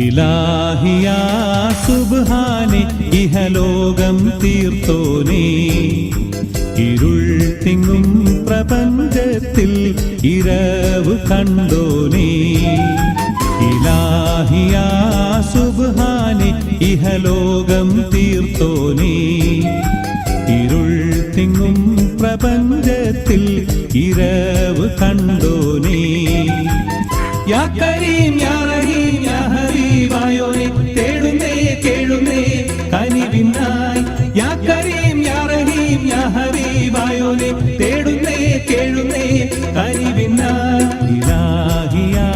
ഇലാഹിയാ സുബ്ഹാനെ ഇഹലോകം തീർത്തോനേ, ഇരുൾ തിങ്ങും പ്രപഞ്ചത്തിൽ ഇരവ് കണ്ടോനേ. ഇലാഹിയാ സുബ്ഹാനെ ഇഹലോകം തീർത്തോനേ, ഇരുൾ തിങ്ങും പ്രപഞ്ചത്തിൽ ഇരവ് കണ്ടോനേ. യാ കരീം യാ റഹീം യാ ഹബീബായോനെ തേടുന്നേ കേഴുന്നേ കനിവിനായി. യാ കരീം യാ റഹീം യാ ഹബീബായോനെ തേടുന്നേ കേഴുന്നേ കനിവിനായി. ഇലാഹിയാ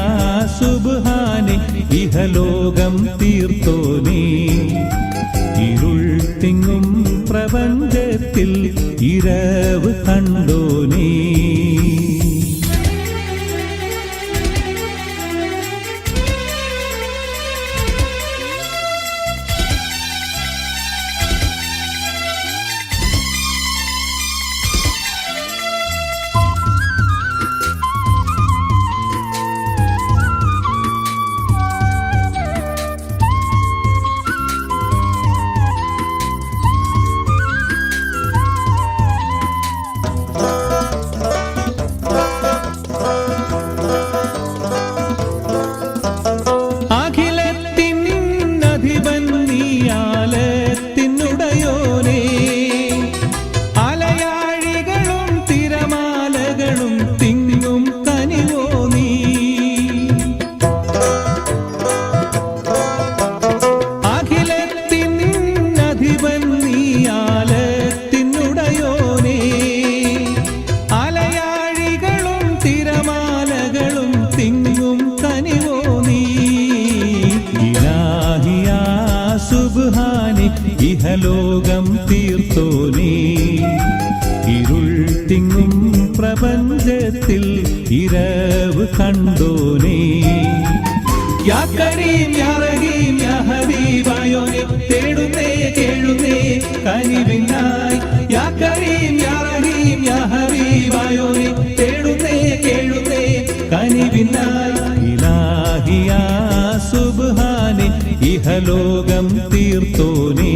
സുബ്ഹാനെ ഇഹലോകം തീർത്തോനേ, ഇരുൾ തിങ്ങും പ്രപഞ്ചത്തിൽ ഇരവ് കണ്ടോനേ. ഇഹലോകം തീർത്തോനേ, ഇരുൾ തിങ്ങും പ്രപഞ്ചത്തിൽ ഇരവ് കണ്ടോനേ. യാ കരീം യാ റഹീം യാ ഹബീബായോനെ തേടുന്നേ കേഴുന്നേ കനിവിനായി. യാ കരീം യാ റഹീം യാ ഹബീബായോനെ തേടുന്നേ കേഴുന്നേ കനിവിനായി. ഇലാഹിയാ സുബ്ഹാനെ ഇഹലോകം തീർത്തോനേ,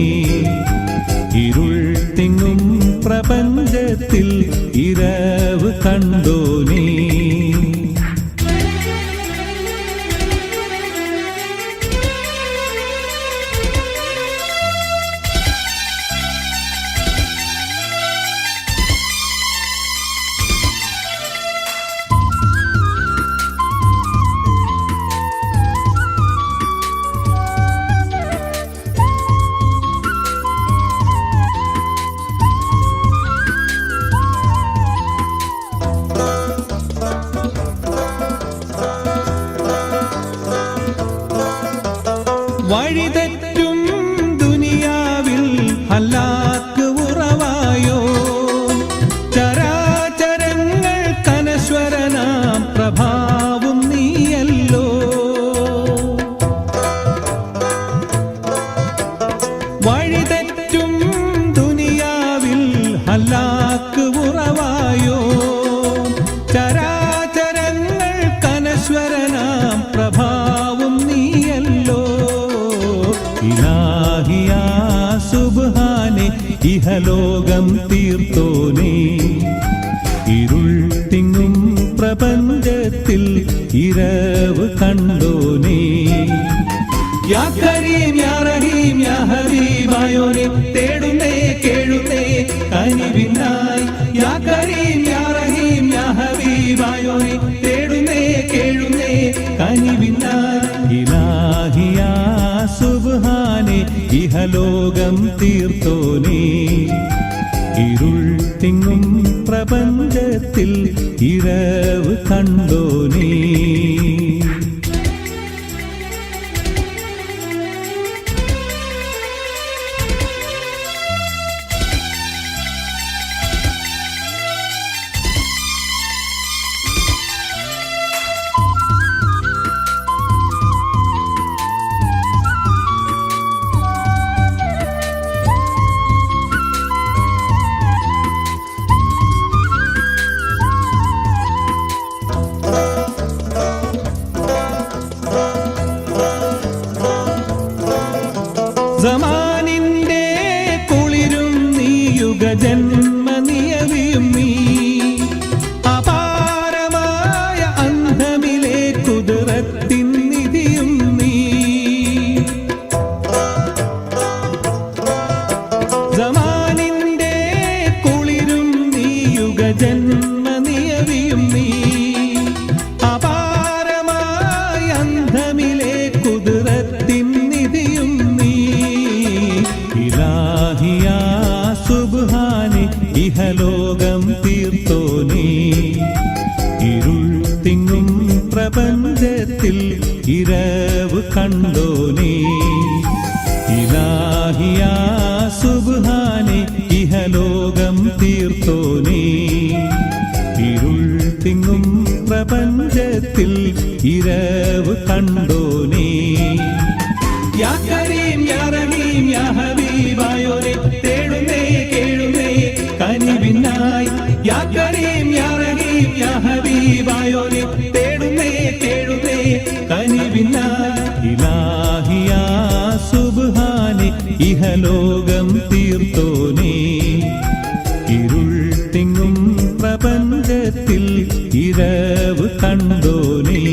ഇരുൾ തിങ്ങും പ്രപഞ്ചത്തിൽ ഇരവ് കണ്ടോനേ. വഴിതെറ്റും ദുനിയാവിൽ ഹലാക്ക് ഉറവായോ, ചരാചരങ്ങൾ കനശ്വരനാം പ്രഭാവും നീയല്ലോ. വഴിതെറ്റും ദുനിയാവിൽ ഹലാക്ക് ഉറവായോ, ചരാചരങ്ങൾ കനശ്വരനാം പ്രഭാവും നീയല്ലോ. ഇലാഹിയാ സുബ്ഹാനെ ഇഹലോകം തീർത്തോനേ, ഇരുൾ തിങ്ങും പ്രപഞ്ചത്തിൽ ഇരവ് കണ്ടോനേ. യാ കരീം യാ റഹീം യാ ഹബീബായോനെ തേടുന്നേ കേഴുന്നേ കനിവിനായി. യാ കരീം യാ റഹീം യാ ഹബീബായോനെ തേടുന്നേ കേഴുന്നേ കനിവിനായി. ഇലാഹിയാ സുബ്ഹാനെ ഇഹലോകം തീർത്തോനേ, ഇരുൾ തിങ്ങും പ്രപഞ്ചത്തിൽ ഇരവ് കണ്ടോനേ. സമാനിന്റെ കുളിരും നീ യുഗജന്മനിയതിയും നീ അപാരമായ അന്ധമിലെ കുതിരത്തിൻ നിധിയും നീ സമാനിന്റെ കുളിരും നീ യുഗജന്മനിയതിയും നീ അപാരമായ അന്ധമിലെ കുതിരത്തിൻ നിധിയും നീ ഇലാഹിയാ സുബ്ഹാനെ ഇഹലോകം തീർത്തോനേ ഇരുൾ തിങ്ങും പ്രപഞ്ചത്തിൽ ഇരവ് കണ്ടോനേ ഇലാഹിയാ സുബ്ഹാനെ ഇഹലോകം തീർത്തോനേ ഇരുൾ തിങ്ങും പ്രപഞ്ചത്തിൽ ഇരവ് കണ്ടോനേ യാ കരീം യാ റഹീം യാ ഹബീബായോനെ തേടുന്നേ കേഴുന്നേ കനിവിനായി യാ കരീം യാ റഹീം യാ ഹബീബായോനെ തേടുന്നേ കേഴുന്നേ കനിവിനായി ഇലാഹിയാ സുബ്ഹാനെ ഇഹലോകം തീർത്തോനേ ഇരുൾ തിങ്ങും പ്രപഞ്ചത്തിൽ ഇരവ് കണ്ടോനേ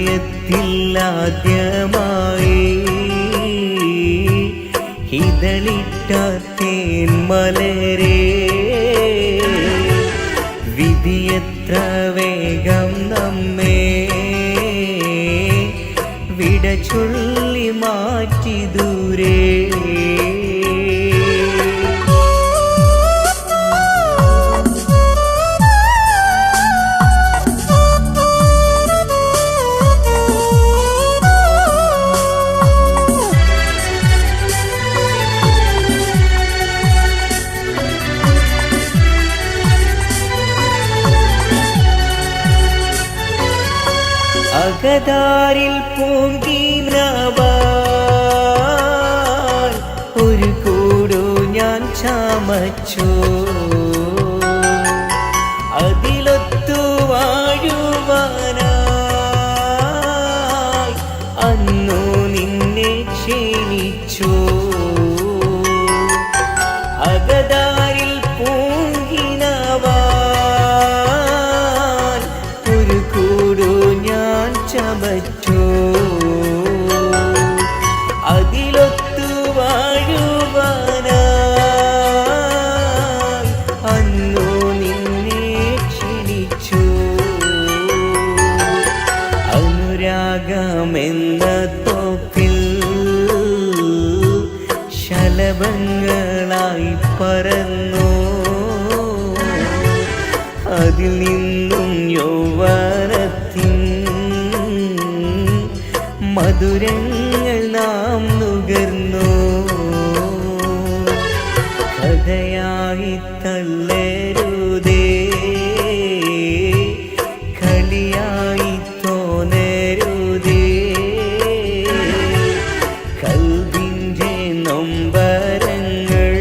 ഹൃദയത്തിൽ ആദ്യമായി ഇതളിട്ട തേന്മലരേ വിധിയെത്ര വേഗം നമ്മെ വിട ചൊല്ലി മാറ്റി ദൂരെ. അകതാരിൽ പൂങ്കിനവാൻ ഒരു കൂടു ഞാൻ ചമച്ചു, അതിലൊത്തു വാഴുവാനായി അന്നു നിന്നെ ക്ഷണിച്ചു. അകതാരിൽ പൂങ്കിനവാൻ ഒരു കൂടു ഞാൻ ചമച്ചു, അതിലൊത്തു വാഴുവാനായി അന്നു നിന്നെ ക്ഷണിച്ചു. അനുരാഗമെന്ന തോപ്പിൽ ശലഭങ്ങളായി പറന്നു, അതിൽ നിന്നും യൗവനത്തിൻ മധുരങ്ങൾ നാം നുകർന്നു. കഥയായി തള്ളരുതേ, കളിയായി തോന്നരുതേ, കൽവിൻ്റെ നൊമ്പരങ്ങൾ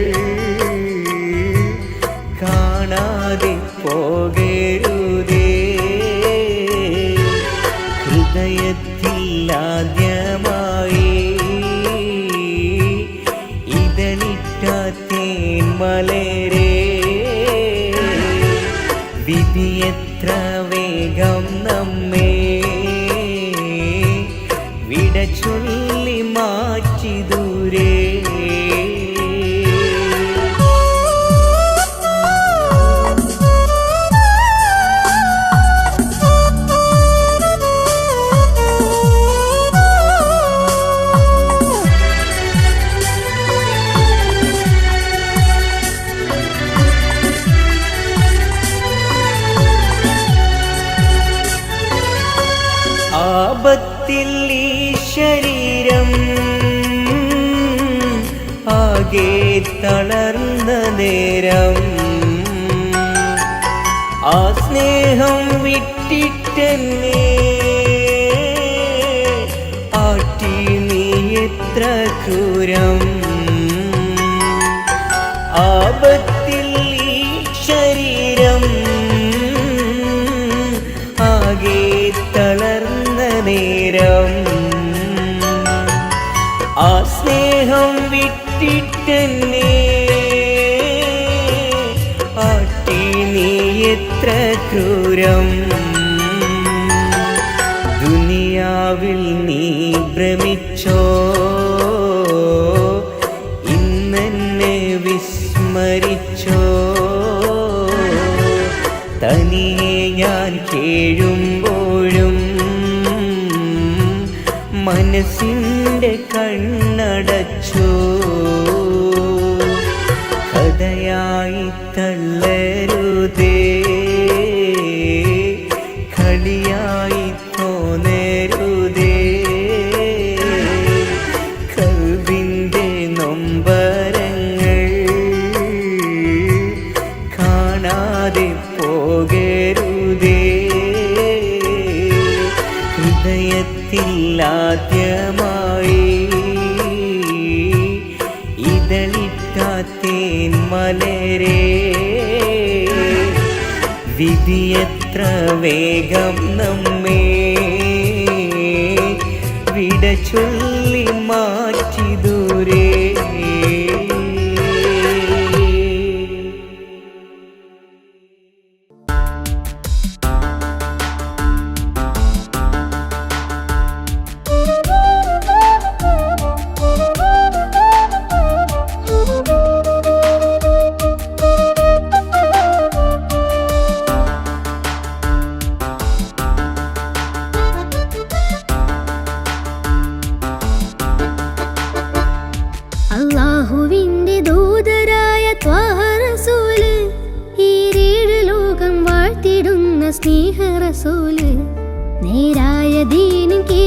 കാണാതെ പോകരുതേ. ഹൃദയത്തിൽ ആദ്യമായി ഇതളിട്ട തേന്മലരേ വിധിയെത്ര വേഗം നമ്മെ വിട ചൊല്ലി മാറ്റി ദൂരെ. ആപത്തിൽ ഈ ശരീരം ആകെ തളർന്ന നേരം, ആ സ്നേഹം വിട്ടിട്ടെന്നെ ആട്ടി നീ എത്ര ക്രൂരം. ആപത്തിൽ ഈ ശരീരം ആകെ തളർന്ന നേരം, ആ സ്നേഹം വിട്ടിട്ടെന്നെ ആട്ടി നീ എത്ര ക്രൂരം. ദുനിയാവിൽ നീ ഭ്രമിച്ചോ, ഇന്നെന്നെ വിസ്മരിച്ചോ, തനിയെ ഞാൻ കേഴുമ്പോഴും മനസ്സിൻ്റെ കണ്ണടച്ചു. കഥയായി തള്ളരുതേ, കളിയായി തോന്നരുതേ, കൽവിൻ്റെ നൊമ്പരങ്ങൾ കാണാതെ പോകരുതേ. ഹൃദയത്തിൽ ആദ്യമായി ഇതളിട്ട തേന്മലരേ വിധിയെത്ര വേഗം നമ്മെ വിട ചൊല്ലി മാറ്റി ദൂരെ.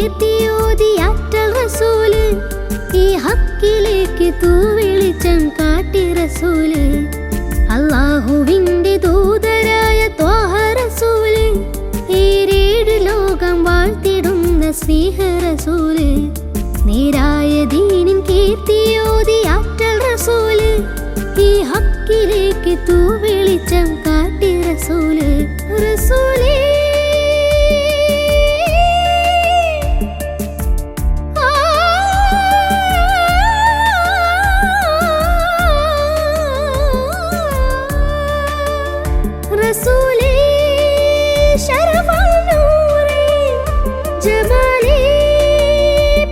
കീർത്തിയോതിയാറ്റൽ റസൂല് ഈ ഹക്കിലേക്ക് തൂവെളിച്ചം കാട്ടി റസൂല് അല്ലാഹുവിന്റെ ദൂതരായ ത്വാഹ റസൂല് ഏഴ് ലോകം വാഴ്ത്തിടുന്ന സ്നേഹ റസൂല് നേരായ ദീനിൻ കീർത്തിയോതിയാറ്റൽ റസൂല് ഈ ഹക്കിലേക്ക് തൂവെളിച്ചം കാട്ടി റസൂല് റസൂലേ റസൂലേ ശരഫൽ നൂറേ ജമാലേ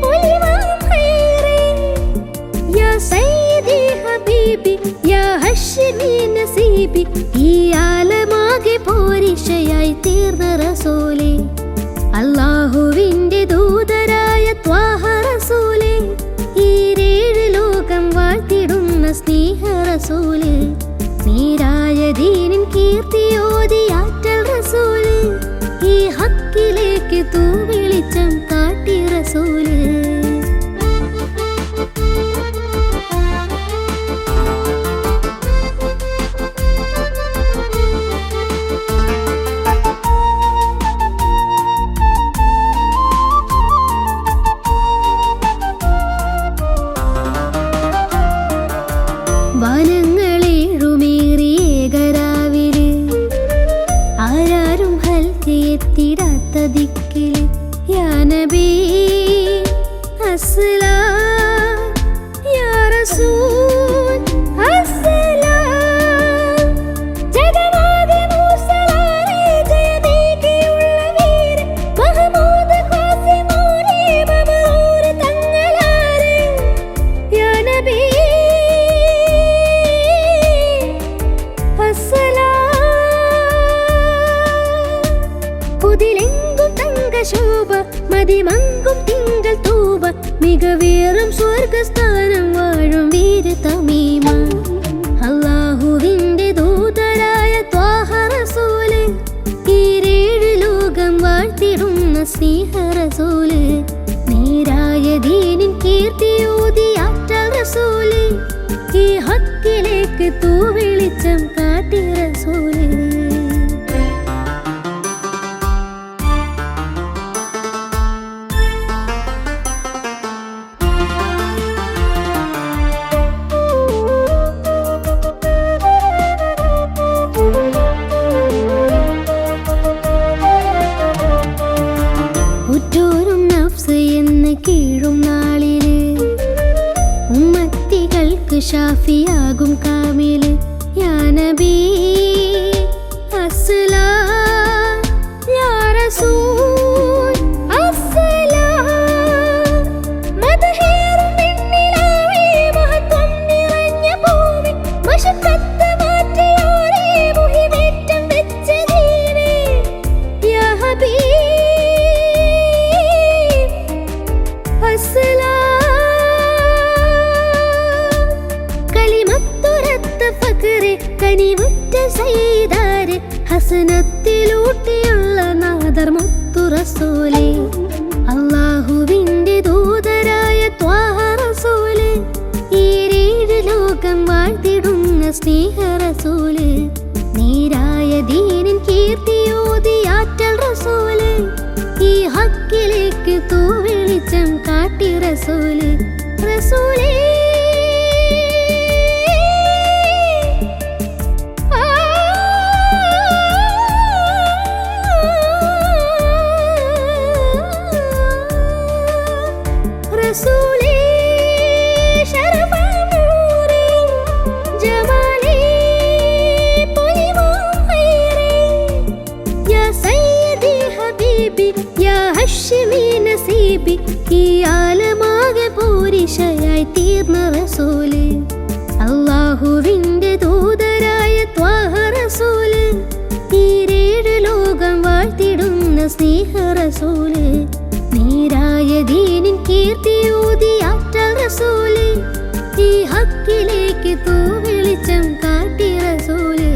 പൊലിവാം ഖൈറേ യാ സയ്യിദി ഹബീബി യാ ഹശ്മി നസീബി ഈ ആലമാകെ പോരിഷയായി തീർന്ന റസൂലേ അല്ലാഹുവിന്റെ ദൂതരായ ത്വാഹ റസൂലേ ഏഴ് ലോകം വാഴ്ത്തിടുന്ന സ്നേഹ റസൂലേ നേരായ ദീനിൻ കീർത്തിയോതിയാറ്റൽ റസൂല് ഈ ഹക്കിലേക്ക് തൂവെളിച്ചം കാട്ടി റസൂല് വനങ്ങളേഴുമേറിയേകരാവില് ആരാരും ഹൽക്കെത്തിടാത്ത ദിക്കില് യാ നബി അസ്സലാം യാ റസൂൽ അസ്സലാം ജഗന്നാഥ മൂസലാരേ ജയമേകിയുള്ള വീര മഹമൂദ് ഖാസിമോരേ മമറൂർ തങ്ങളാരേ യാ നബി പുതിലെങ്കും തങ്കശോഭ മതിമങ്കും തിങ്കൾ തൂവ മികവേറും സ്വർഗസ്ഥാനം വാഴും വീര തമീമ അല്ലാഹുവിന്റെ ദൂതരായ ത്വാഹ റസൂല് ഏഴ് ലോകം വാഴ്ത്തിടുന്ന സ്നേഹ റസൂല് നേരായ ദീനിൻ കീർത്തിയോതിയാറ്റൽ റസൂല് ഈ ഹക്കിലേക്ക് തൂവെളിച്ചം കാട്ടി റസൂല് ഉറ്റോരും നഫ്സ് എന്ന് കീഴും നാളില് ഉമ്മത്തികൾക്ക് ഷാഫിയാകും കാമില് യാ നബി അസ്സലാം യാ റസൂൽ അസ്സലാം മദഹേറും വെണ്ണിലാവേ മഹത്വം നിറഞ്ഞ ഭൂമി മശക്കത്ത് മാറ്റിയോരേ മുഹിമേറ്റം വെച്ച ദീനേ യാ ഹബീബ് കലിമത്തുരത്ത ഫഖറെ കനിവുറ്റ സയ്യിദാരെ ഹസനത്തിലൂട്ടിയുള്ള നാദർ മുത്തു റസൂലേ അല്ലാഹുവിന്റെ ദൂതരായ ത്വാഹ റസൂല് ഏഴ് ലോകം വാഴ്ത്തിടുന്ന സ്നേഹ റസൂല് നേരായ ദീനിൻ കീർത്തിയോതിയാറ്റൽ റസൂല് ഈ ഹക്കിലേക്ക് തൂവെളിച്ചം കാട്ടി റസൂല് റസൂലേ റസൂലേ ശരഫൽ നൂറേ ജമാലേ പൊലിവാം ഖൈറേ യാ സയ്യിദി ഹബീബി യാ ഹശ്മി നസീബി ഈ ആലമാകെ പോരിഷയായി തീർന്ന റസൂല് അല്ലാഹുവിന്റെ ദൂതരായ ത്വാഹ റസൂല് ഏഴ് ലോകം വാഴ്ത്തിടുന്ന സ്നേഹ റസൂല് നേരായ ദീനിൻ കീർത്തിയോതിയാറ്റൽ റസൂല് ഈ ഹക്കിലേക്ക് തൂവെളിച്ചം കാട്ടി റസൂല്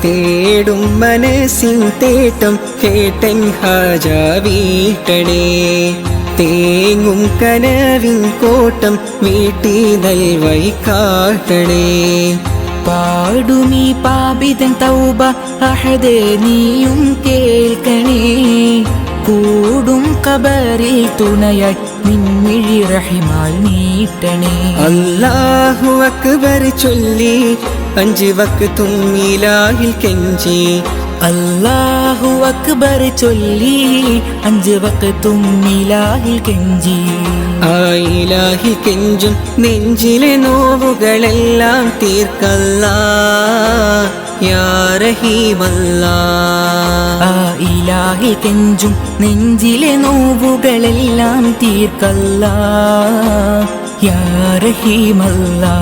തേടും മനസ്സിൻ തേട്ടം കേട്ടൻ ഹാജ വീട്ടണേ തേങ്ങും കനവിൻ കോട്ടം വീട്ടി നൽവഴി കാട്ടണേ പാടുമീ പാപിതൻ തൗബ അഹദേ നീയും കേൾക്കണേ കൂടും കബറിൽ തുണയായി നിൻമിഴി റഹിമാൽ നീട്ടണേ അല്ലാഹു അക്ബർ ചൊല്ലി 5 വക്തും ഇലാഹിൽ കെഞ്ചി അല്ലാഹു അക്ബർ ചൊല്ലി 5 വക്തും ഇലാഹിൽ കെഞ്ചി ആ ഇലാഹിൽ കെഞ്ചും നെഞ്ചിലെ നോവുകളെല്ലാം തീർക്കല്ലാ യാ റഹീമല്ലാ ആ ഇലാഹിൽ കെഞ്ചും നെഞ്ചിലെ നോവുകളെല്ലാം തീർക്കല്ലാ യാ റഹീമല്ലാ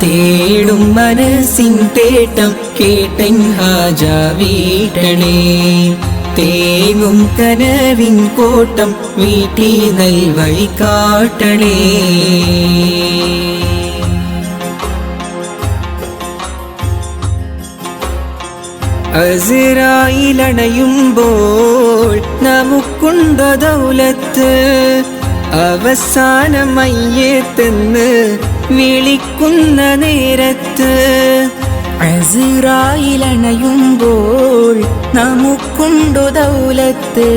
തേടും മനസ്സിൻ തേട്ടം കേട്ടൻ ഹാജ വീട്ടണേ തേങ്ങും കനവിൻ കോട്ടം വീട്ടി നൽവഴി കാട്ടണേ അസ്റായിലണയുമ്പോൾ നമുക്കുണ്ട ദൗലത്ത് അവസാനം മയ്യത്തെന്ന് വിളിക്കുന്ന നേരത്ത് അസ്റായിലണയുമ്പോൾ നമുക്കുണ്ടു ദൗലത്ത്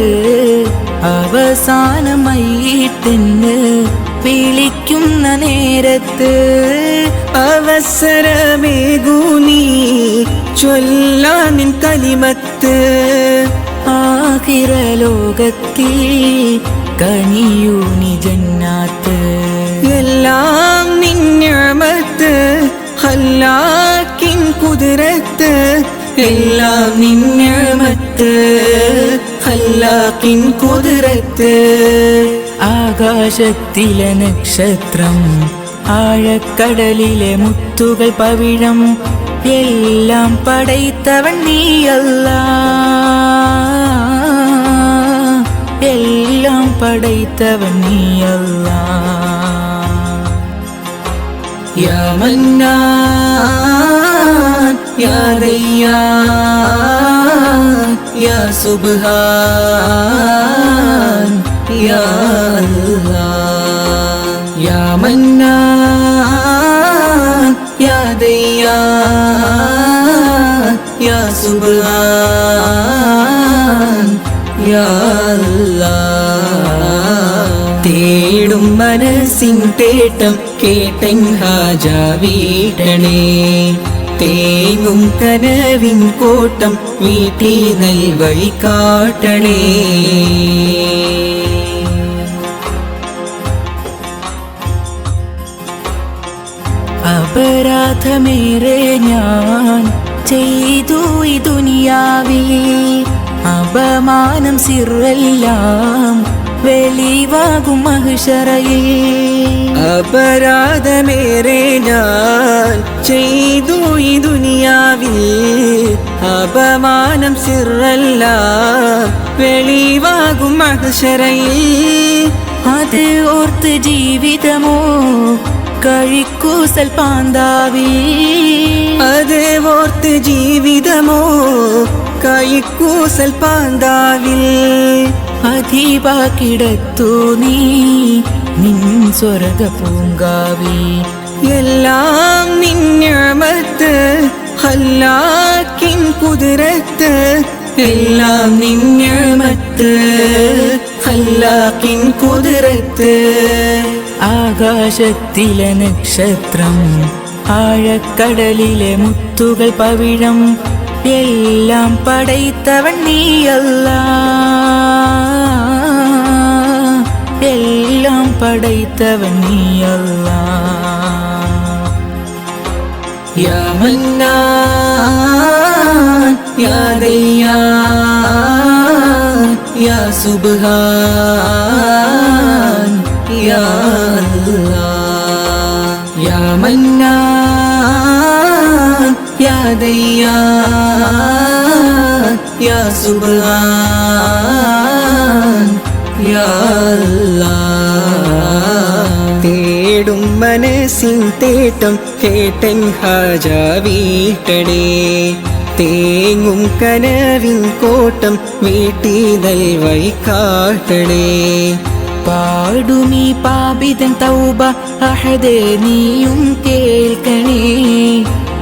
അവസാനമായിട്ടെന്ന് വിളിക്കുന്ന നേരത്ത് അവസരമേകൂ നീ ചൊല്ലാനിൻ കലിമത്ത് ആഖിറ ലോകത്തിൽ കനിയൂ നീ ജന്നാത്ത് എല്ലാം നിന്നമത്ത് ഹല്ലാക്കിൻ കുതിരത്ത് എല്ലാം നിന്നമത്ത് ഹല്ലാക്കിൻ കുതിരത്ത് ആകാശത്തിലെ നക്ഷത്രം ആഴക്കടലിലെ മുത്തുകൾ പവിഴം എല്ലാം പടൈത്തവൻ നീയല്ലാ എല്ലാം പടൈത്തവൻ നീയല്ലാ യാ മന്നാൻ യാ ദയ്യാൻ യാ സുബ്ഹാൻ യാ അല്ലാഹ് യാ മന്നാൻ യാ ദയ്യാൻ യാ സുബ്ഹാൻ യാ അല്ലാഹ് തേടും മനസ്സിൻ തേട്ടം കേട്ടൻ ഹാജ വീട്ടണേ തേങ്ങും കനവിൻ കോട്ടം വീട്ടി നൽവഴി കാട്ടണേ അപരാധമേറെ ഞാൻ ചെയ്തു ഈ ദുനിയാവിൽ അപമാനം സിറെല്ലാം വെളിവാകും മഹ്ശറയിൽ അപരാധമേറെ ഞാൻ ചെയ്തു ഈ ദുനിയാവിൽ അപമാനം സിറെല്ലാം വെളിവാകും മഹ്ശറയിൽ അത് ഓർത്ത് ജീവിതമോ കഴിക്കൂസൽ പാന്താവി അത് ഓർത്ത് ജീവിതമോ കൈക്കൂസൽ പാന്താവിൽ അധിവാക്കിടത്തു നീ നിൻ സ്വർഗ പൂങ്കാവി എല്ലാം നിന്നമത്ത് ഹല്ലാക്കിൻ കുതിരത്ത് എല്ലാം നിന്നമത്ത് ഹല്ലാക്കിൻ കുതിരത്ത് ആകാശത്തിലെ നക്ഷത്രം ആഴക്കടലിലെ മുത്തുകൾ പവിഴം എല്ലാം പടൈത്തവൻ നീയല്ലാ എല്ലാം പടൈത്തവൻ നീയല്ലാ യാ മന്നാൻ യാ ദയ്യാൻ യാ സുബ്ഹാൻ യാ അല്ലാഹ് യാ മന്നാൻ യാ ദയ്യാൻ യാ സുബ്ഹാൻ യാ അല്ലാഹ് തേടും മനസ്സിൻ തേട്ടം കേട്ടൻ ഹാജ വീട്ടണേ തേങ്ങും കനവിൻ കോട്ടം വീട്ടി നൽവഴി കാട്ടണേ പാടുമീ പാപിതൻ തൗബ അഹദേ നീയും കേൾക്കണേ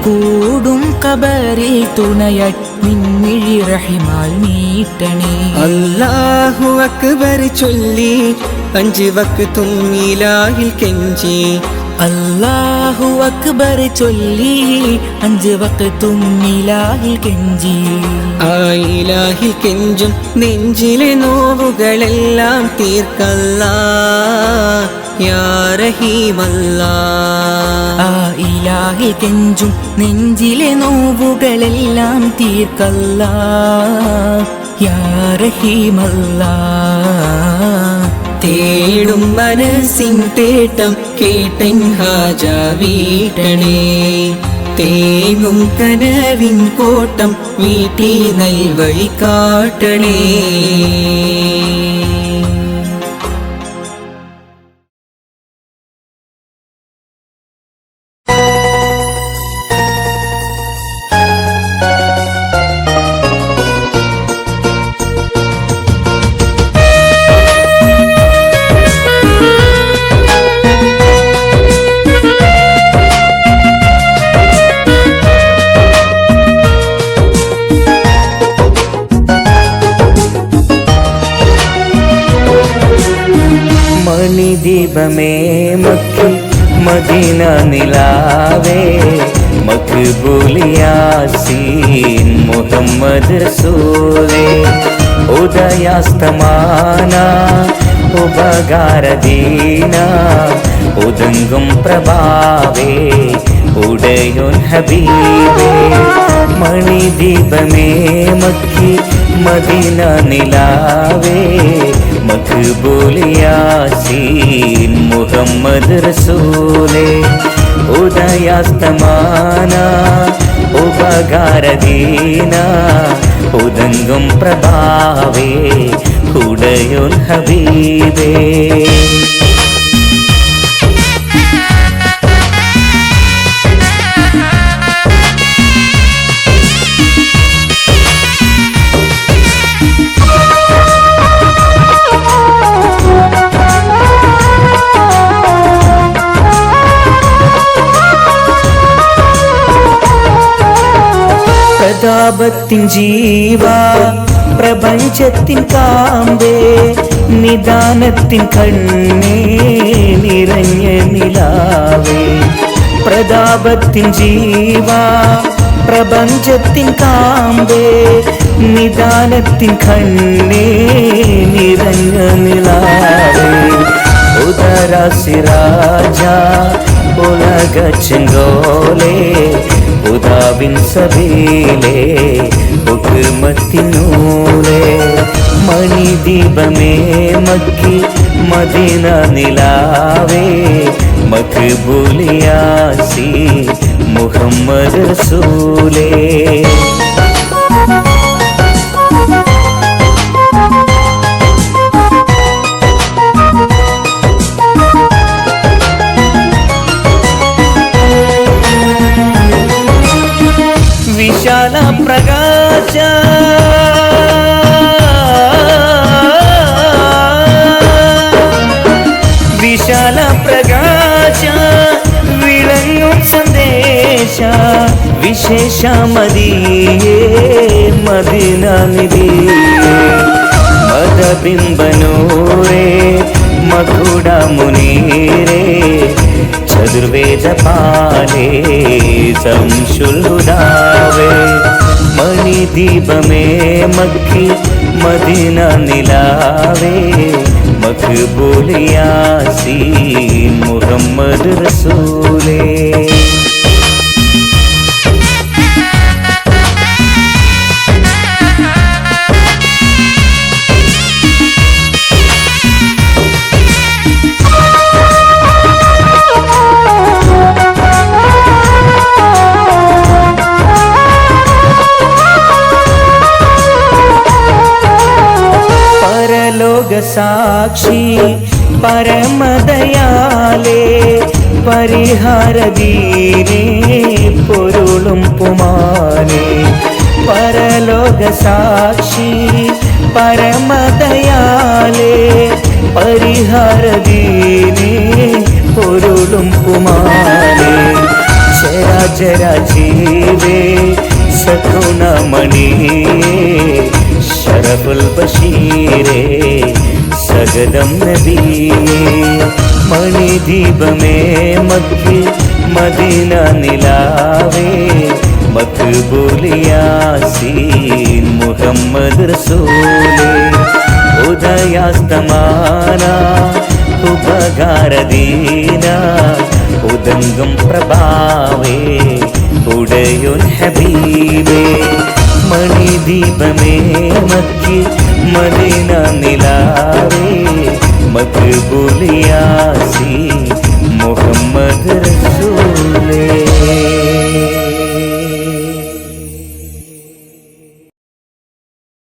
കൂടും കബറിൽ തുണയായി നിൻമിഴി റഹിമാൽ നീട്ടണേ അല്ലാഹു അക്ബർ ചൊല്ലി 5 വക്തും ഇലാഹിൽ കെഞ്ചി അല്ലാഹു അക്ബർ ചൊല്ലി 5 വക്തും ഇലാഹിൽ കെഞ്ചി ആ ഇലാഹിൽ കെഞ്ചും നെഞ്ചിലെ നോവുകളെല്ലാം തീർക്കല്ലാ യാ റഹീമല്ലാ ആ ഇലാഹിൽ കെഞ്ചും നെഞ്ചിലെ നോവുകളെല്ലാം തീർക്കല്ലാ യാ റഹീമല്ലാ തേടും മനസ്സിൻ തേട്ടം കേട്ടൻ ഹാജ വീട്ടണേ തേങ്ങും കനവിൻ കോട്ടം വീട്ടി നൽവഴി കാട്ടണേ മണിദീപമേ മക്കി മദീന നിലാവേ മഖ്ബൂലിയാസീൻ മുഹമ്മദ് റസൂലേ ഉദയാസ്തമാന ഉപകാരദീന ഉദംഗും പ്രഭാവേ ഉടയോൻ ഹബീബേ മണിദീപമേ മക്കി മദീന നിലാവേ മഖ്ബൂലിയാസീൻ മുഹമ്മദ് റസൂലേ ഉദയാസ്തമാന ഉപകാരദീന ഉദംഗും പ്രഭാവേ ഉടയോൻ ഹബീബേ പ്രതാപത്തിൻ ജീവ പ്രപഞ്ചത്തിൻ കാമ്പേ നിദാനത്തിൻ കണ്ണേ നിറഞ്ഞ നിലാവേ പ്രതാപത്തിൻ ജീവ പ്രപഞ്ചത്തിൻ കാമ്പേ നിദാനത്തിൻ കണ്ണേ നിറഞ്ഞ നിലാവേ ഉദര സിരാജ ഉലക ചെങ്കോലേ ഉദാവിൻ സബീലേ ഹുക്മത്തിനൂലേ മണിദീപമേ മക്കി മദീന നിലാവേ മഖ്ബൂലിയാസീൻ മുഹമ്മദ് റസൂലേ విశాల ప్రకాశ విశాల ప్రకాశ విళങ്ങും സന്ദേശ വിശേഷ മദിയേ മദീന നിധിയേ മദബിംബനൂരേ മകുട മുനീരേ ചതുർവേദ പാലേ സംശുൽഹുദാവേ മണിദീപമേ മക്കി മദീന നിലാവേ മഖ്ബൂലിയാസീൻ മുഹമ്മദ് റസൂലേ സാക്ഷി പരമദയാലേ പരിഹാരദീനേ പൊരുളും പുമാനേ പരലോക സാക്ഷി പരമദയാലേ പരിഹാരദീനേ പൊരുളും പുമാനേ ചരാചര ജീവേ സകുണമണിയേ ശരഫുൽ ബഷീരേ സഗദം നബിയേ മണിദീപമേ മക്കി മദീന നിലാവേ മക്ബൂലിയാസീൻ മുഹമ്മദ് റസൂലേ ഉദയാസ്തമാന ഉപകാരദീന ഉദംഗം പ്രഭാവേ ഉടയോൻ ഹബീബേ മണിദീപമേ മക്കി മദീന നിലാവേ മക്ബൂലിയാസീൻ മുഹമ്മദ് റസൂലേ